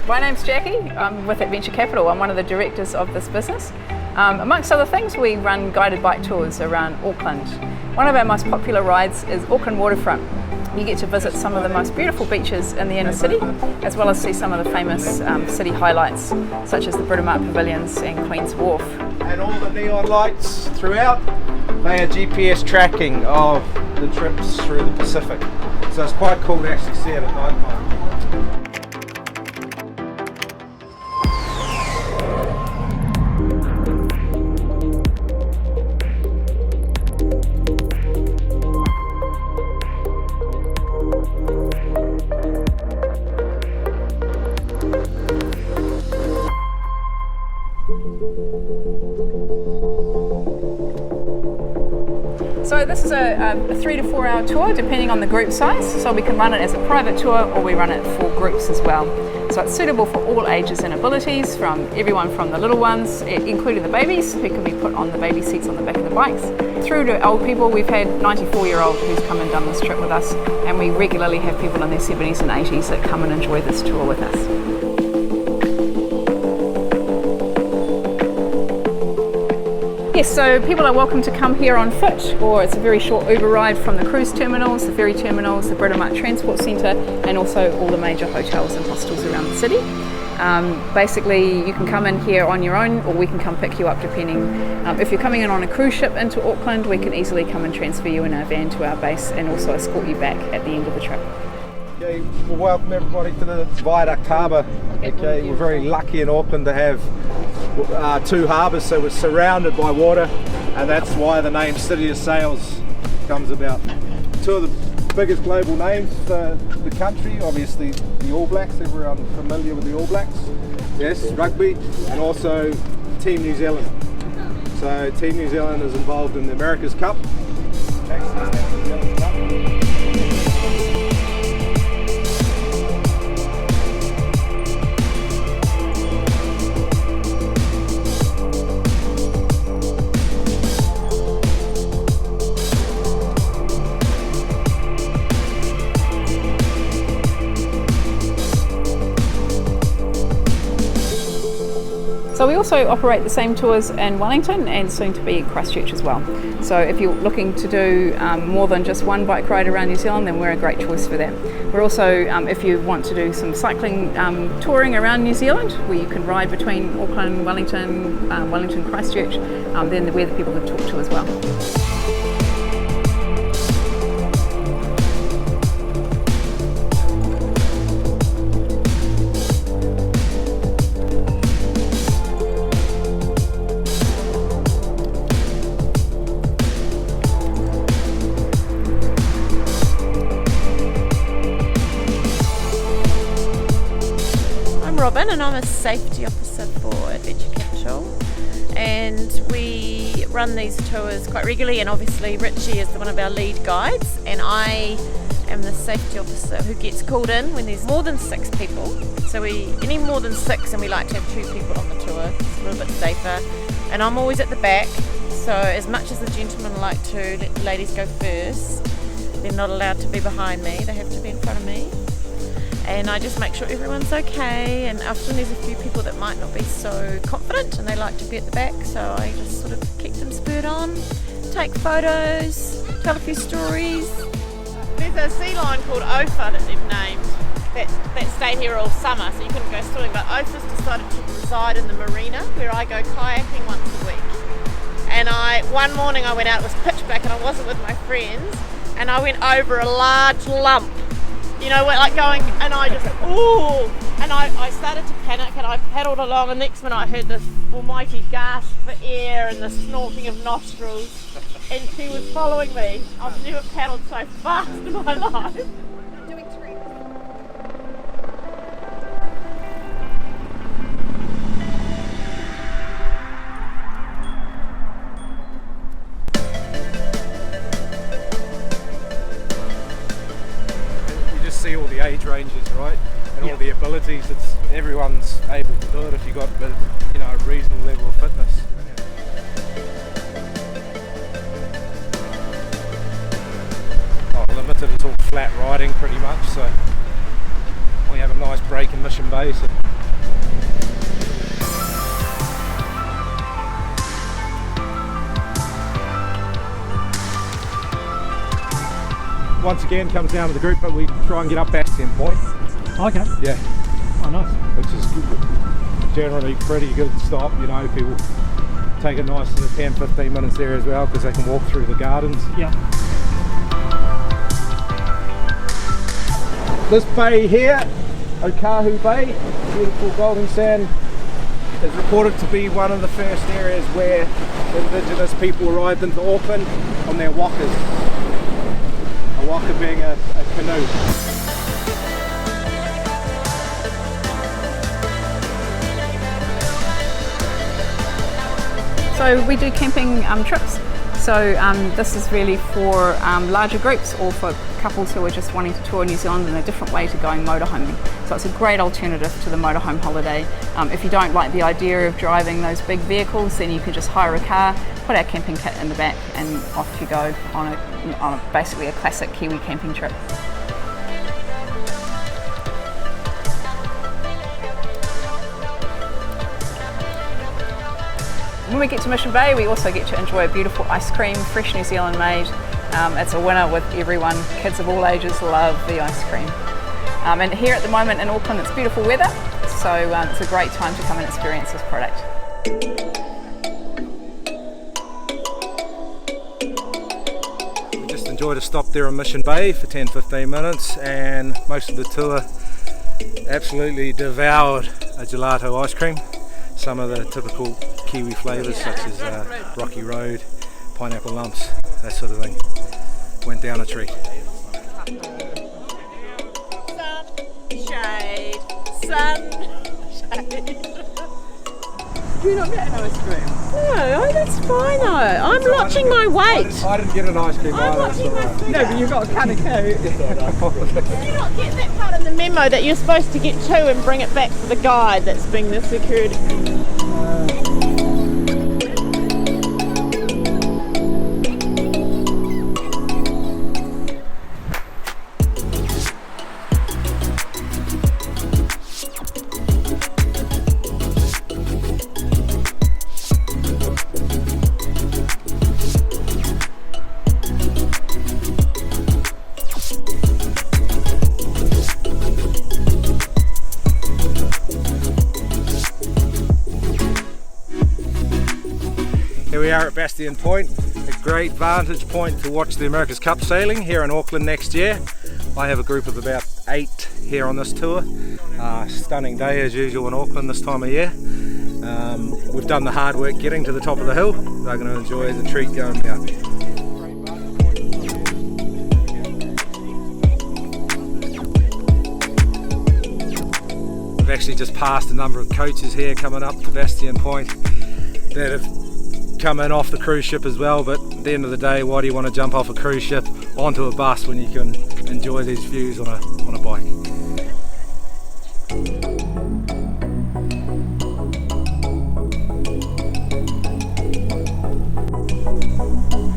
My name's Jacqui. I'm with Adventure Capital. I'm one of the directors of this business. Amongst other things, we run guided bike tours around Auckland. One of our most popular rides is Auckland Waterfront. You get to visit some of the most beautiful beaches in the inner city, as well as see some of the famous city highlights, such as the Britomart Pavilions and Queens Wharf. And all the neon lights throughout, they are GPS tracking of the trips through the Pacific. So it's quite cool to actually see it at night time. So this is a 3 to 4 hour tour depending on the group size, so we can run it as a private tour or we run it for groups as well. So it's suitable for all ages and abilities, from everyone from the little ones, including the babies, who can be put on the baby seats on the back of the bikes, through to old people. We've had 94-year-old who's come and done this trip with us, and we regularly have people in their 70s and 80s that come and enjoy this tour with us. Yes, so people are welcome to come here on foot, or it's a very short Uber ride from the cruise terminals, the ferry terminals, the Britomart Transport Centre, and also all the major hotels and hostels around the city. Basically, you can come in here on your own, or we can come pick you up depending. If you're coming in on a cruise ship into Auckland, we can easily come and transfer you in our van to our base and also escort you back at the end of the trip. Okay, we'll welcome everybody to the Viaduct Harbour. Okay, we're very lucky in Auckland to have two harbours, so we're surrounded by water, and that's why the name City of Sails comes about. Two of the biggest global names for the country, obviously the All Blacks, everyone familiar with the All Blacks, yes, rugby, and also Team New Zealand. So Team New Zealand is involved in the America's Cup. So we also operate the same tours in Wellington and soon to be Christchurch as well. So if you're looking to do more than just one bike ride around New Zealand, then we're a great choice for that. We're also, if you want to do some cycling touring around New Zealand, where you can ride between Auckland, Wellington, Christchurch, then we're the people to talk to as well. And I'm a safety officer for Adventure Capital, and we run these tours quite regularly, and obviously Richie is one of our lead guides, and I am the safety officer who gets called in when there's more than 6 people. So any more than 6, and we like to have 2 people on the tour, it's a little bit safer, and I'm always at the back, so as much as the gentlemen like to let the ladies go first, they're not allowed to be behind me, they have to be in front of me. And I just make sure everyone's okay, and often there's a few people that might not be so confident and they like to be at the back, so I just sort of keep them spurred on, take photos, tell a few stories. There's a sea lion called Ofa that they've named that stay here all summer, so you couldn't go swimming, but Ofa's decided to reside in the marina where I go kayaking once a week. And one morning I went out, it was pitch black and I wasn't with my friends, and I went over a large lump. You know, like going, and I just, ooh, and I started to panic, and I paddled along, and next minute I heard this almighty gasp for air and the snorting of nostrils, and she was following me. I've never paddled so fast in my life. Doing 3. See all the age ranges, right, and all the abilities. Everyone's able to do it if you've got a reasonable level of fitness. Limited, it's all flat riding pretty much, so we have a nice break in Mission Bay, so once again comes down to the group, but we try and get up Bastion Point. Okay. Yeah. Oh, nice. Which is generally pretty good stop, you know, people take a nice 10-15 minutes there as well because they can walk through the gardens. Yeah. This bay here, Okahu Bay, beautiful golden sand, is reported to be one of the first areas where Indigenous people arrived into Auckland on their wakas. A waka being a canoe. So we do camping trips. So this is really for larger groups or for couples who are just wanting to tour New Zealand in a different way to going motorhoming. So it's a great alternative to the motorhome holiday. If you don't like the idea of driving those big vehicles, then you can just hire a car, put our camping kit in the back, and off you go on basically a classic Kiwi camping trip. When we get to Mission Bay, we also get to enjoy a beautiful ice cream, fresh New Zealand made. It's a winner with everyone. Kids of all ages love the ice cream. And here at the moment in Auckland, it's beautiful weather, so it's a great time to come and experience this product. We just enjoyed a stop there in Mission Bay for 10-15 minutes, and most of the tour absolutely devoured a gelato ice cream. Some of the typical Kiwi flavours such as Rocky Road, pineapple lumps, that sort of thing. Went down a tree. Sunshade, sunshade. Do you not get an ice cream? No, that's fine though. I'm watching my weight. I didn't get an ice cream I'm either. watching my food. No, but you've got a can of Coke. Did you not get that part in the memo that you're supposed to get two and bring it back to the guide that's being the security? Here we are at Bastion Point, a great vantage point to watch the America's Cup sailing here in Auckland next year. I have a group of about 8 here on this tour. Stunning day as usual in Auckland this time of year. We've done the hard work getting to the top of the hill. They're going to enjoy the treat going down. We've actually just passed a number of coaches here coming up to Bastion Point that have come in off the cruise ship as well, but at the end of the day, why do you want to jump off a cruise ship onto a bus when you can enjoy these views on a bike?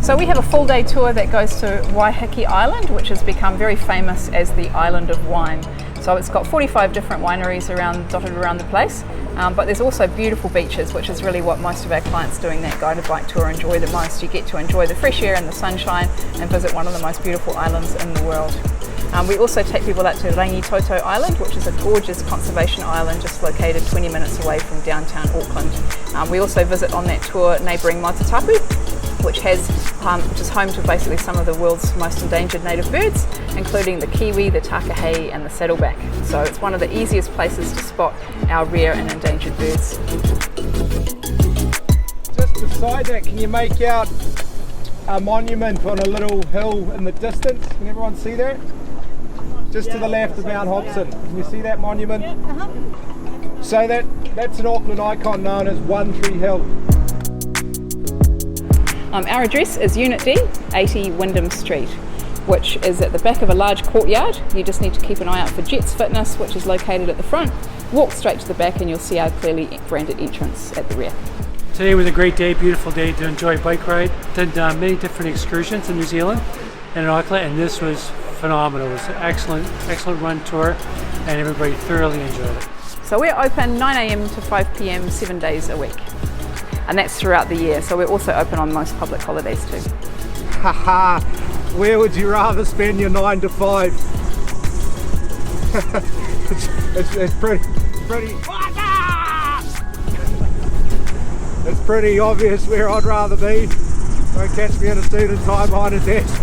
So we have a full day tour that goes to Waiheke Island, which has become very famous as the island of wine. So it's got 45 different wineries dotted around the place, but there's also beautiful beaches, which is really what most of our clients doing that guided bike tour enjoy the most. You get to enjoy the fresh air and the sunshine and visit one of the most beautiful islands in the world. We also take people out to Rangitoto Island, which is a gorgeous conservation island just located 20 minutes away from downtown Auckland. We also visit on that tour neighbouring Mautatapu, which is home to basically some of the world's most endangered native birds, including the kiwi, the takahe and the saddleback. So it's one of the easiest places to spot our rare and endangered birds. Just beside that, can you make out a monument on a little hill in the distance? Can everyone see that? Just to the left of Mount Hobson. Can you see that monument? So that's an Auckland icon known as One Tree Hill. Our address is Unit D, 80 Wyndham Street, which is at the back of a large courtyard. You just need to keep an eye out for Jets Fitness, which is located at the front. Walk straight to the back and you'll see our clearly branded entrance at the rear. Today was a great day, beautiful day to enjoy a bike ride. Did many different excursions in New Zealand and in Auckland, and this was phenomenal. It was an excellent run tour, and everybody thoroughly enjoyed it. So we're open 9 a.m. to 5 p.m. 7 days a week. And that's throughout the year, so we're also open on most public holidays too. Haha! where would you rather spend your 9 to 5? it's pretty obvious where I'd rather be. Don't catch me at a student time behind a desk.